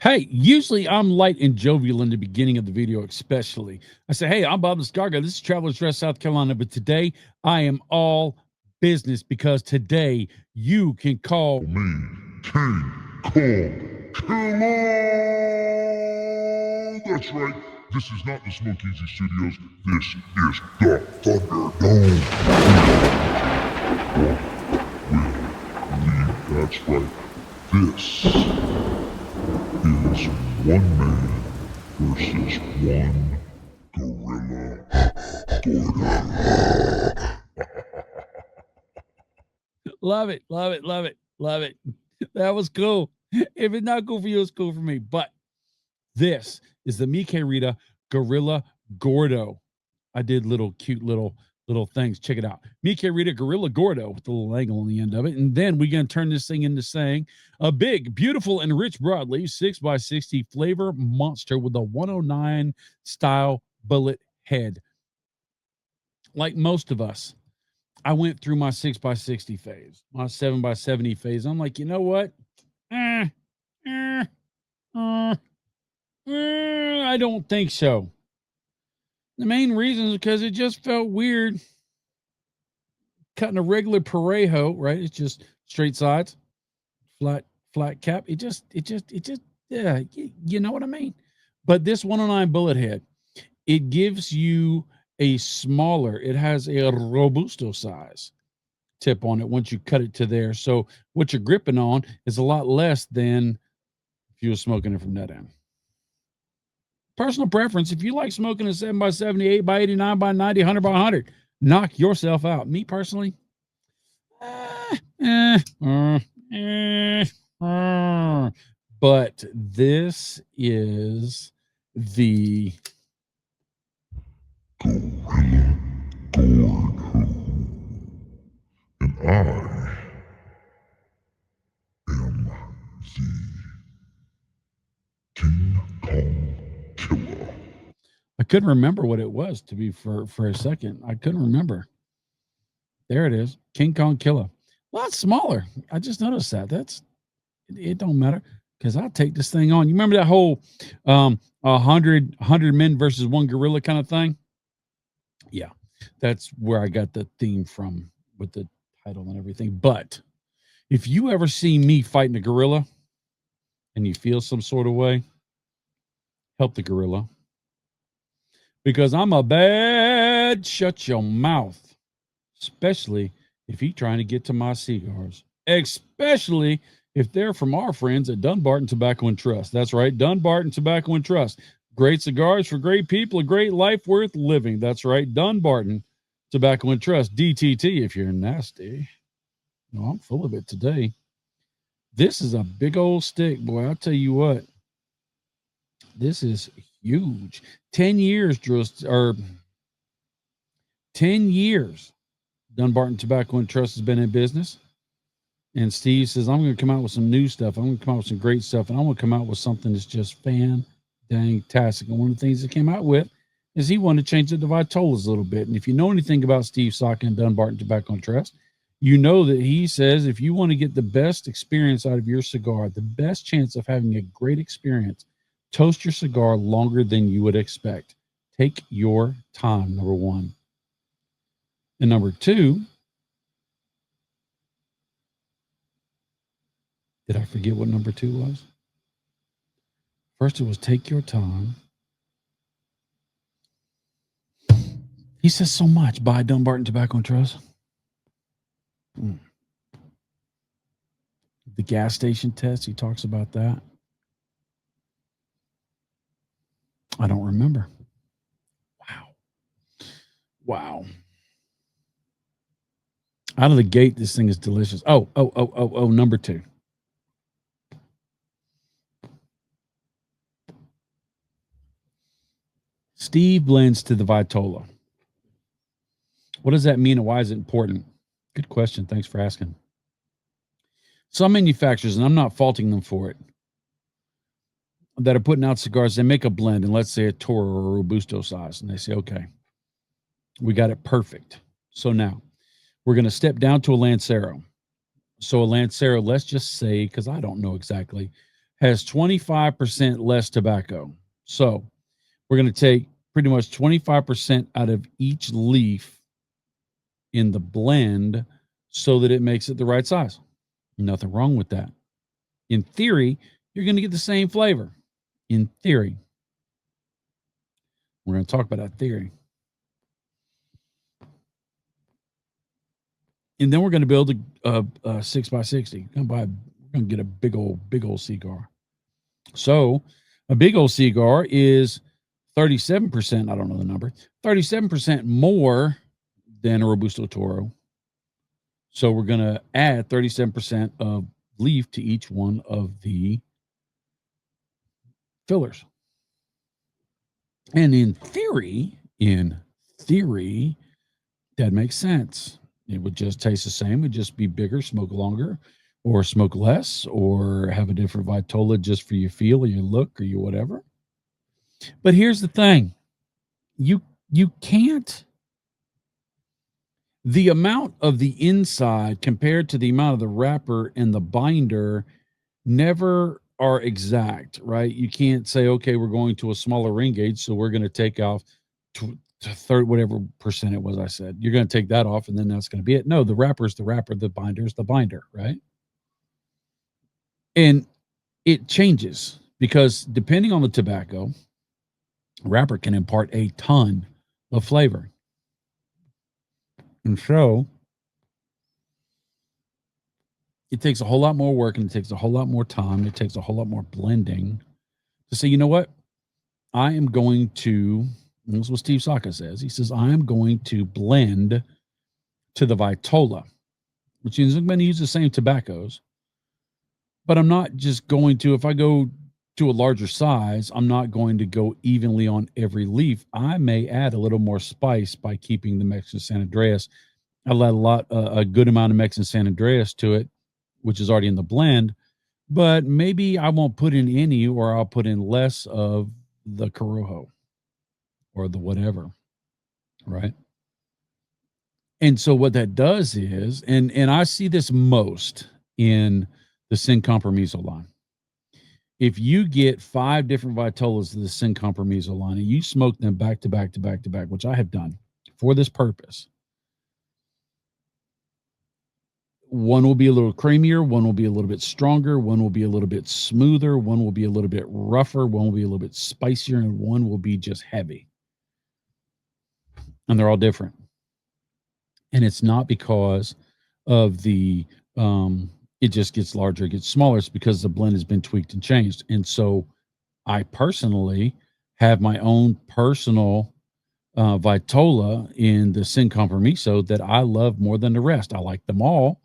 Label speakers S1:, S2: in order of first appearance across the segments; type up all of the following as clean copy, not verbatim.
S1: Hey, usually I'm light and jovial in the beginning of the video, especially. I say, hey, I'm Bob the Cigar Guy. This is Travelers Rest, South Carolina. But today I am all business because today you can call
S2: me King Kong Killer. That's right. This is not the Smoke Easy Studios. This is the Thunderdome. That's right. This is one man versus one gorilla. Gordo.
S1: Love it, love it, love it, love it. That was cool. If it's not cool for you, it's cool for me. But this is the Mike Rita Gorilla Gordo. I did cute little things. Check it out. Mike Rita Gorilla Gordo with the little angle on the end of it. And then we're going to turn this thing into saying a big, beautiful, and rich broadleaf 6x60 flavor monster with a 109 style bullet head. Like most of us, I went through my 6x60 phase, my 7x70 phase. I'm like, you know what? I don't think so. The main reason is because it just felt weird cutting a regular Parejo, right? It's just straight sides, flat cap. It just, yeah, you know what I mean? But this 109 bullet head, it gives you a smaller, it has a Robusto size tip on it once you cut it to there. So what you're gripping on is a lot less than if you were smoking it from that end. Personal preference. If you like smoking a 7x70, 8x80, 9x90, 100x100, knock yourself out. Me personally, but this is the
S2: Gorilla Gordo. And I am the King Kong Killer.
S1: I couldn't remember what it was to be for a second. I couldn't remember. There it is. King Kong Killer. A lot smaller. I just noticed that. It don't matter because I'll take this thing on. You remember that whole 100 men versus one gorilla kind of thing? Yeah. That's where I got the theme from with the title and everything. But if you ever see me fighting a gorilla and you feel some sort of way, help the gorilla. Because I'm a bad shut your mouth. Especially if he's trying to get to my cigars. Especially if they're from our friends at Dunbarton Tobacco and Trust. That's right, Dunbarton Tobacco and Trust. Great cigars for great people, a great life worth living. That's right, Dunbarton Tobacco and Trust. DTT if you're nasty. No, I'm full of it today. This is a big old stick, boy. I'll tell you what. This is huge. 10 years, or 10 years. Dunbarton Tobacco and Trust has been in business. And Steve says, I'm going to come out with some new stuff. I'm going to come out with some great stuff. And I'm going to come out with something that's just fan-dang-tastic. And one of the things he came out with is he wanted to change the Vitolas a little bit. And if you know anything about Steve Saka and Dunbarton Tobacco and Trust, you know that he says if you want to get the best experience out of your cigar, the best chance of having a great experience, toast your cigar longer than you would expect. Take your time, number one. And number two, did I forget what number two was? First, it was take your time. He says so much. Buy Dunbarton Tobacco and Trust. The gas station test, he talks about that. I don't remember. Wow. Out of the gate, this thing is delicious. Oh, number two. Steve blends to the Vitola. What does that mean and why is it important? Good question. Thanks for asking. Some manufacturers, and I'm not faulting them for it, that are putting out cigars, they make a blend, and let's say a Toro or a Robusto size, and they say, okay, we got it perfect. So now we're going to step down to a Lancero. So a Lancero, let's just say, because I don't know exactly, has 25% less tobacco. So we're going to take pretty much 25% out of each leaf in the blend so that it makes it the right size. Nothing wrong with that. In theory, you're going to get the same flavor. In theory. We're going to talk about that theory. And then we're going to build a 6x60. We're going to get a big old cigar. So a big old cigar is 37%, I don't know the number, 37% more than a Robusto Toro. So we're going to add 37% of leaf to each one of the fillers. And in theory, that makes sense. It would just taste the same. It would just be bigger, smoke longer, or smoke less, or have a different Vitola just for your feel or your look or your whatever. But here's the thing. You can't. The amount of the inside compared to the amount of the wrapper and the binder never are exact, right? You can't say, okay, we're going to a smaller ring gauge, so we're going to take off to third, whatever percent it was I said. You're going to take that off, and then that's going to be it. No, the wrapper is the wrapper, the binder is the binder, right? And it changes because depending on the tobacco, wrapper can impart a ton of flavor. And so it takes a whole lot more work and it takes a whole lot more time. It takes a whole lot more blending to say, you know what? I am going to, and this is what Steve Saka says. He says, I am going to blend to the Vitola, which means I'm going to use the same tobaccos, but I'm not just going to, if I go to a larger size, I'm not going to go evenly on every leaf. I may add a little more spice by keeping the Mexican San Andreas. I'll add a good amount of Mexican San Andreas to it, which is already in the blend, but maybe I won't put in any, or I'll put in less of the Corojo or the whatever, right? And so what that does is, and I see this most in the Sin Compromiso line. If you get 5 different Vitolas of the Sin Compromiso line and you smoke them back to back to back to back, which I have done for this purpose, one will be a little creamier, one will be a little bit stronger, one will be a little bit smoother, one will be a little bit rougher, one will be a little bit spicier, and one will be just heavy. And they're all different. And it's not because of the it just gets larger, it gets smaller. It's because the blend has been tweaked and changed. And so I personally have my own personal Vitola in the Sin Compromiso that I love more than the rest. I like them all,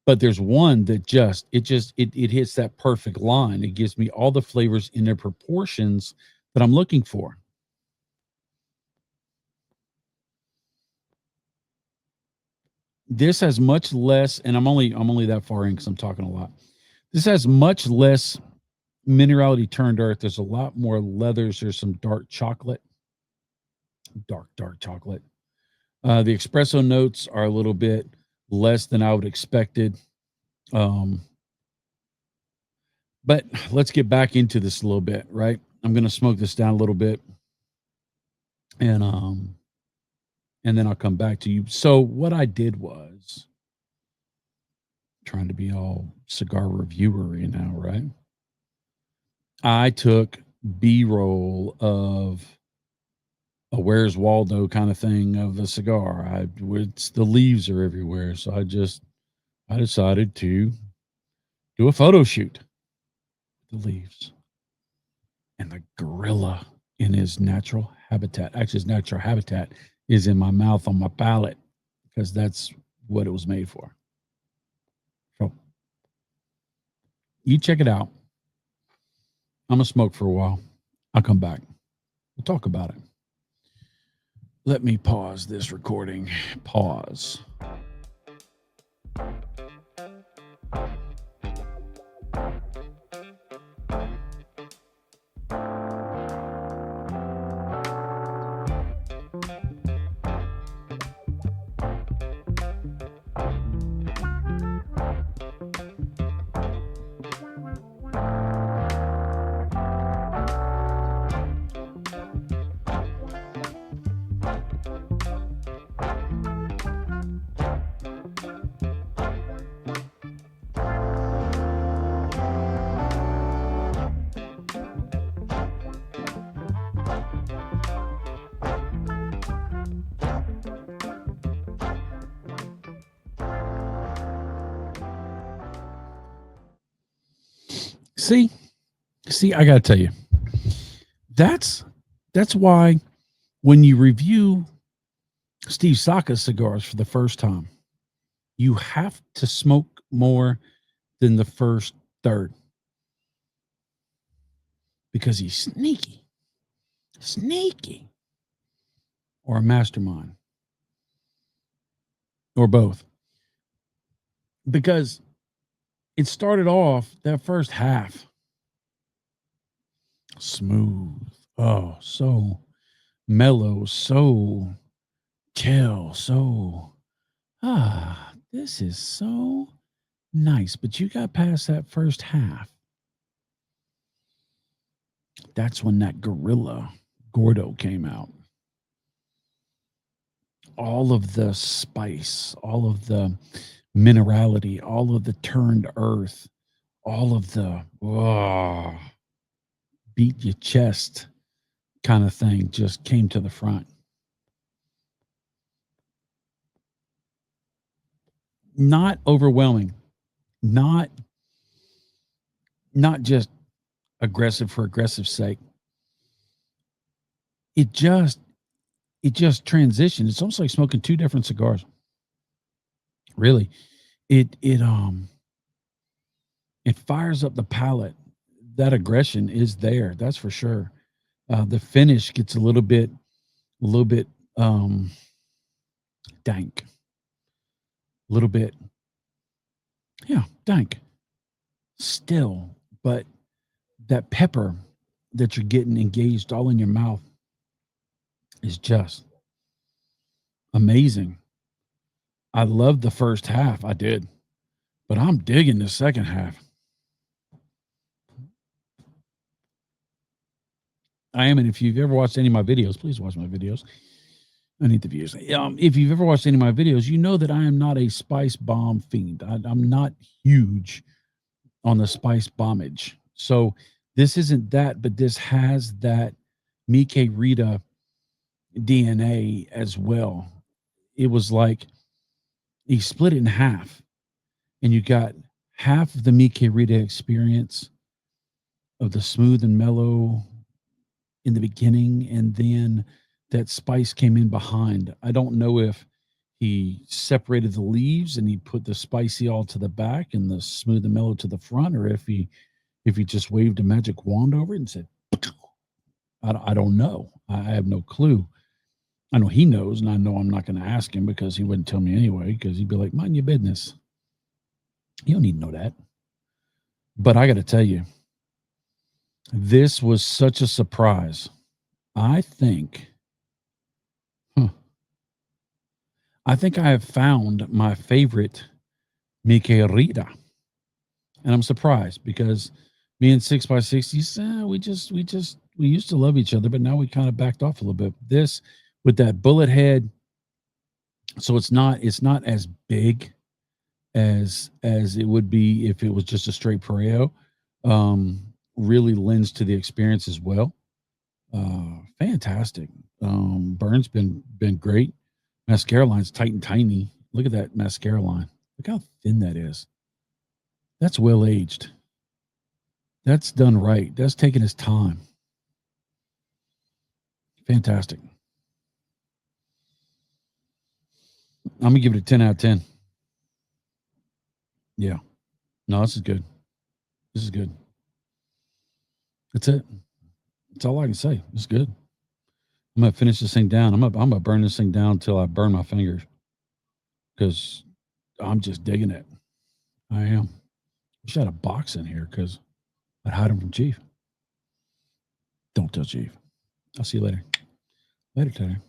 S1: but there's one that it hits that perfect line. It gives me all the flavors in their proportions that I'm looking for. This has much less, and I'm only that far in because I'm talking a lot. This has much less minerality turned earth. There's a lot more leathers. There's some dark chocolate, dark chocolate. The espresso notes are a little bit less than I would expected. But let's get back into this a little bit, right? I'm going to smoke this down a little bit, and then I'll come back to you. So what I did was trying to be all cigar reviewery now, right? I took B-roll of a Where's Waldo kind of thing of the cigar. The leaves are everywhere, so I decided to do a photo shoot. The leaves and the gorilla in his natural habitat. Actually, his natural habitat is in my mouth on my palate because that's what it was made for. So you check it out. I'm gonna smoke for a while. I'll come back. We'll talk about it. Let me pause this recording. Pause. See, I gotta tell you, that's why when you review Steve Saka's cigars for the first time, you have to smoke more than the first third because he's sneaky, or a mastermind, or both. Because it started off that first half smooth, oh, so mellow, so chill, so this is so nice. But you got past that first half. That's when that Gordo came out. All of the spice, all of the minerality, all of the turned earth, all of the beat your chest kind of thing just came to the front. Not overwhelming, not just aggressive for aggressive sake. It just transitioned. It's almost like smoking two different cigars. Really, it fires up the palate. That aggression is there, that's for sure. The finish gets a little bit dank, a little bit, dank still, but that pepper that you're getting engaged all in your mouth is just amazing. I loved the first half, I did, but I'm digging the second half. I am, and if you've ever watched any of my videos, please watch my videos. I need the views. If you've ever watched any of my videos, you know that I am not a spice bomb fiend. I'm not huge on the spice bombage. So this isn't that, but this has that Mike Rita DNA as well. It was like he split it in half, and you got half of the Mike Rita experience of the smooth and mellow in the beginning, and then that spice came in behind. I don't know if he separated the leaves and he put the spicy all to the back and the smooth and mellow to the front, or if he just waved a magic wand over it and said, I don't know. I have no clue. I know he knows, and I know I'm not going to ask him because he wouldn't tell me anyway, because he'd be like, mind your business. You don't need to know that. But I got to tell you, this was such a surprise. I think I have found my favorite Mike Rita. And I'm surprised because me and 6x60s, we used to love each other, but now we kind of backed off a little bit. This with that bullet head, so it's not as big as it would be if it was just a straight Pareo. Really lends to the experience as well. Fantastic. Burn's been great. Mascara line's tight and tiny. Look at that mascara line. Look how thin that is. That's well aged. That's done right. That's taken his time. Fantastic. I'm gonna give it a 10 out of 10. Yeah. No, this is good. This is good. That's it. That's all I can say. It's good. I'm gonna finish this thing down. I'm gonna burn this thing down until I burn my fingers, because I'm just digging it. I am. Wish I had a box in here because I'd hide them from Chief. Don't tell Chief. I'll see you later. Later, Tater.